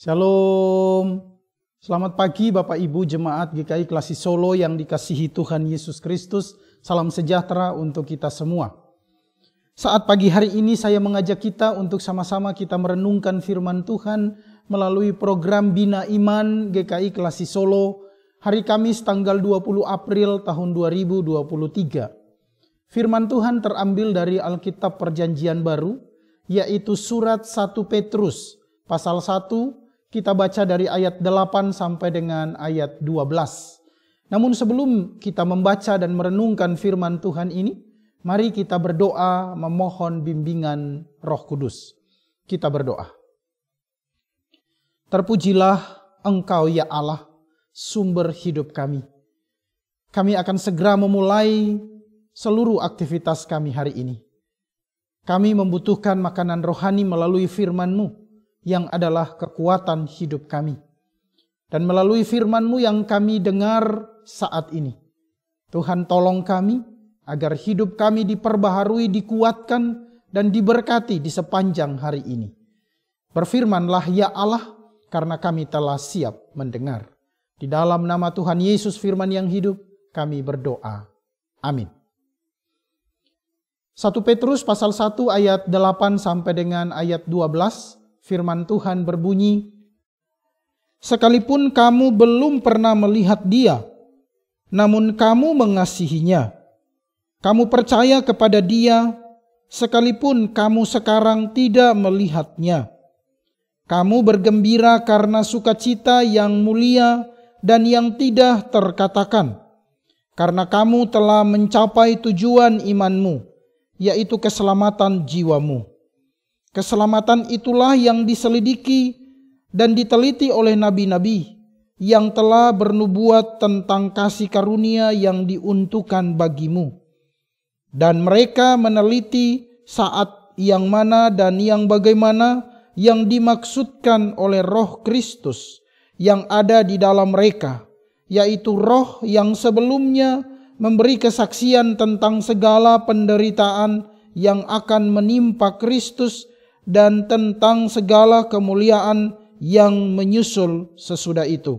Shalom. Selamat pagi Bapak Ibu Jemaat GKI Klasi Solo yang dikasihi Tuhan Yesus Kristus. Salam sejahtera untuk kita semua. Saat pagi hari ini saya mengajak kita untuk sama-sama kita merenungkan firman Tuhan melalui program Bina Iman GKI Klasi Solo hari Kamis tanggal 20 April tahun 2023. Firman Tuhan terambil dari Alkitab Perjanjian Baru, yaitu surat 1 Petrus pasal 1. Kita baca dari ayat 8 sampai dengan ayat 12. Namun sebelum kita membaca dan merenungkan firman Tuhan ini, mari kita berdoa memohon bimbingan Roh Kudus. Kita berdoa. Terpujilah Engkau ya Allah, sumber hidup kami. Kami akan segera memulai seluruh aktivitas kami hari ini. Kami membutuhkan makanan rohani melalui firman-Mu, yang adalah kekuatan hidup kami. Dan melalui firman-Mu yang kami dengar saat ini, Tuhan tolong kami agar hidup kami diperbaharui, dikuatkan, dan diberkati di sepanjang hari ini. Berfirmanlah ya Allah, karena kami telah siap mendengar. Di dalam nama Tuhan Yesus firman yang hidup, kami berdoa. Amin. 1 Petrus pasal 1 ayat 8 sampai dengan ayat 12. Firman Tuhan berbunyi, sekalipun kamu belum pernah melihat Dia, namun kamu mengasihinya. Kamu percaya kepada Dia, sekalipun kamu sekarang tidak melihatnya. Kamu bergembira karena sukacita yang mulia dan yang tidak terkatakan, karena kamu telah mencapai tujuan imanmu, yaitu keselamatan jiwamu. Keselamatan itulah yang diselidiki dan diteliti oleh nabi-nabi yang telah bernubuat tentang kasih karunia yang diuntukkan bagimu. Dan mereka meneliti saat yang mana dan yang bagaimana yang dimaksudkan oleh Roh Kristus yang ada di dalam mereka, yaitu Roh yang sebelumnya memberi kesaksian tentang segala penderitaan yang akan menimpa Kristus dan tentang segala kemuliaan yang menyusul sesudah itu.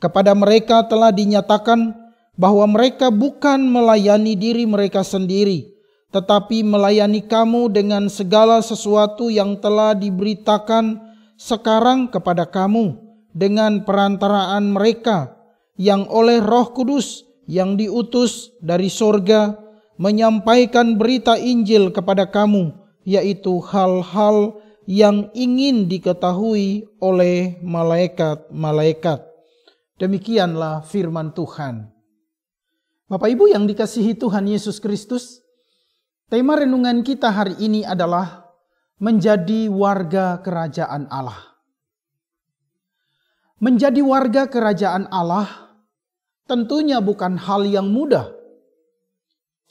Kepada mereka telah dinyatakan bahwa mereka bukan melayani diri mereka sendiri, tetapi melayani kamu dengan segala sesuatu yang telah diberitakan sekarang kepada kamu dengan perantaraan mereka yang oleh Roh Kudus yang diutus dari sorga menyampaikan berita Injil kepada kamu, yaitu hal-hal yang ingin diketahui oleh malaikat-malaikat. Demikianlah firman Tuhan. Bapak Ibu yang dikasihi Tuhan Yesus Kristus, tema renungan kita hari ini adalah menjadi warga kerajaan Allah. Menjadi warga kerajaan Allah tentunya bukan hal yang mudah.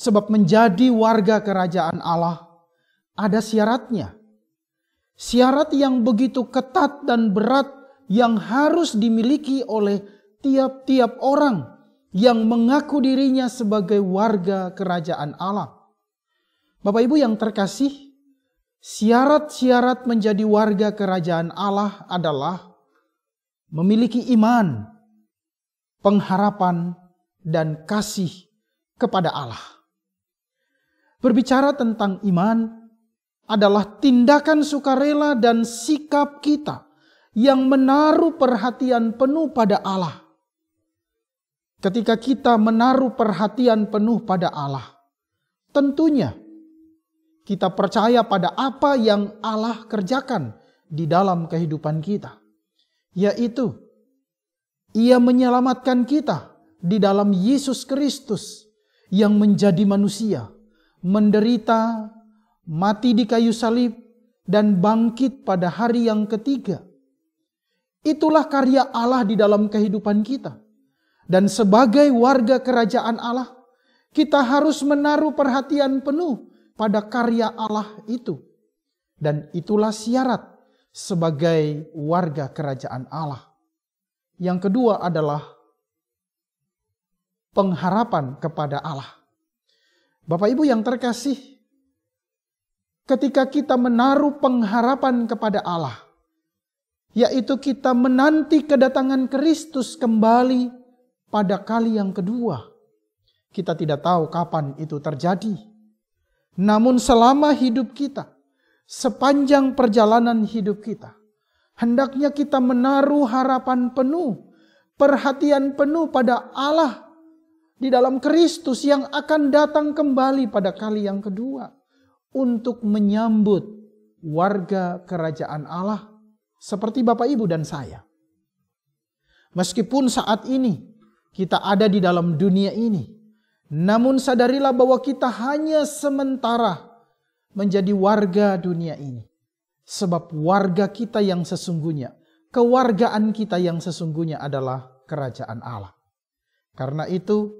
Sebab menjadi warga kerajaan Allah ada syaratnya. Syarat yang begitu ketat dan berat yang harus dimiliki oleh tiap-tiap orang yang mengaku dirinya sebagai warga kerajaan Allah. Bapak Ibu yang terkasih, syarat-syarat menjadi warga kerajaan Allah adalah memiliki iman, pengharapan, dan kasih kepada Allah. Berbicara tentang iman adalah tindakan sukarela dan sikap kita yang menaruh perhatian penuh pada Allah. Ketika kita menaruh perhatian penuh pada Allah, tentunya kita percaya pada apa yang Allah kerjakan di dalam kehidupan kita, yaitu Ia menyelamatkan kita di dalam Yesus Kristus yang menjadi manusia, menderita, mati di kayu salib, dan bangkit pada hari yang ketiga. Itulah karya Allah di dalam kehidupan kita. Dan sebagai warga kerajaan Allah, kita harus menaruh perhatian penuh pada karya Allah itu. Dan itulah syarat sebagai warga kerajaan Allah. Yang kedua adalah pengharapan kepada Allah. Bapak Ibu yang terkasih, ketika kita menaruh pengharapan kepada Allah, yaitu kita menanti kedatangan Kristus kembali pada kali yang kedua. Kita tidak tahu kapan itu terjadi. Namun selama hidup kita, sepanjang perjalanan hidup kita, hendaknya kita menaruh harapan penuh, perhatian penuh pada Allah di dalam Kristus yang akan datang kembali pada kali yang kedua untuk menyambut warga kerajaan Allah seperti Bapak, Ibu, dan saya. Meskipun saat ini kita ada di dalam dunia ini, namun sadarilah bahwa kita hanya sementara menjadi warga dunia ini. Sebab warga kita yang sesungguhnya, kewargaan kita yang sesungguhnya adalah kerajaan Allah. Karena itu,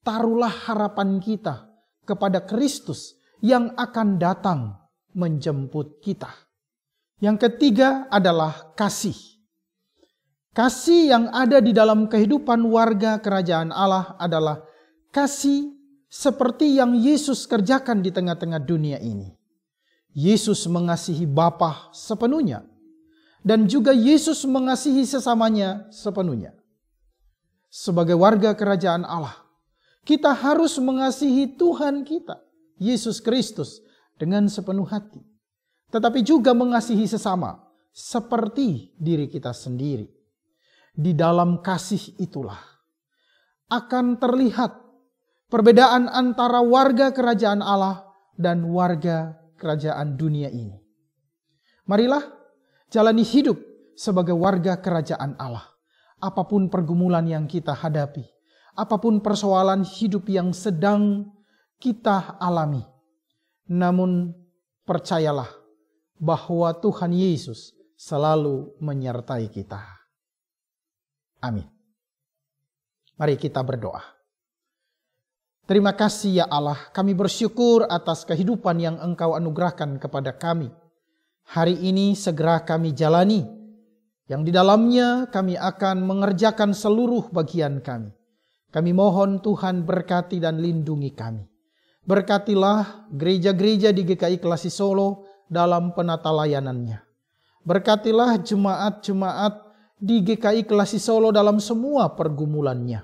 taruhlah harapan kita kepada Kristus yang akan datang menjemput kita. Yang ketiga adalah kasih. Kasih yang ada di dalam kehidupan warga kerajaan Allah adalah kasih seperti yang Yesus kerjakan di tengah-tengah dunia ini. Yesus mengasihi Bapa sepenuhnya, dan juga Yesus mengasihi sesamanya sepenuhnya. Sebagai warga kerajaan Allah, kita harus mengasihi Tuhan kita, Yesus Kristus, dengan sepenuh hati. Tetapi juga mengasihi sesama seperti diri kita sendiri. Di dalam kasih itulah akan terlihat perbedaan antara warga kerajaan Allah dan warga kerajaan dunia ini. Marilah jalani hidup sebagai warga kerajaan Allah. Apapun pergumulan yang kita hadapi, apapun persoalan hidup yang sedang kita alami. Namun percayalah bahwa Tuhan Yesus selalu menyertai kita. Amin. Mari kita berdoa. Terima kasih ya Allah, kami bersyukur atas kehidupan yang Engkau anugerahkan kepada kami. Hari ini segera kami jalani, yang di dalamnya kami akan mengerjakan seluruh bagian kami. Kami mohon Tuhan berkati dan lindungi kami. Berkatilah gereja-gereja di GKI Klasi Solo dalam penata layanannya. Berkatilah jemaat-jemaat di GKI Klasi Solo dalam semua pergumulannya.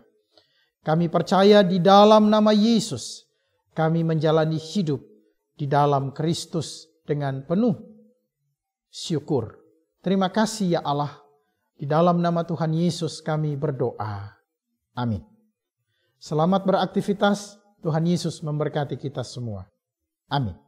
Kami percaya di dalam nama Yesus, kami menjalani hidup di dalam Kristus dengan penuh syukur. Terima kasih ya Allah, di dalam nama Tuhan Yesus kami berdoa. Amin. Selamat beraktivitas, Tuhan Yesus memberkati kita semua. Amin.